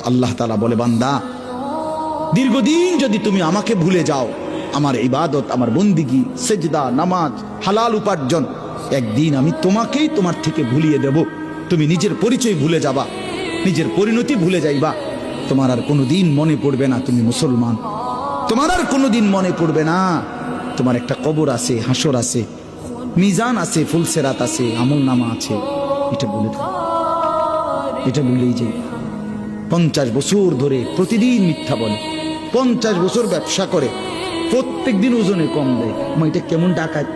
আল্লাহ তাআলা বলে, বান্দা দীর্ঘদিন যদি তুমি আমাকে ভুলে যাও, আমার ইবাদত, আমার বন্দিগি, সেজদা, নামাজ, হালাল উপার্জন, একদিন আমি তোমাকেই তোমার থেকে ভুলিয়ে দেব। তুমি নিজের পরিচয় ভুলে যাবা, নিজের পরিণতি ভুলে যাইবা। তোমার আর কোনোদিন মনে পড়বে না তুমি মুসলমান। তোমার আর কোনোদিন মনে পড়বে না তোমার একটা কবর আছে, হাসর আছে, মিজান আছে, ফুলসেরাত আছে, আমলনামা আছে। এটা বলে দাও, এটা ভুলেই যাই। 50 বছর ধরে প্রতিদিন মিথ্যা বলে, 50 বছর ব্যবসা করে, প্রত্যেক দিন ওজনে কম দেয়। এটা কেমন ডাকাত!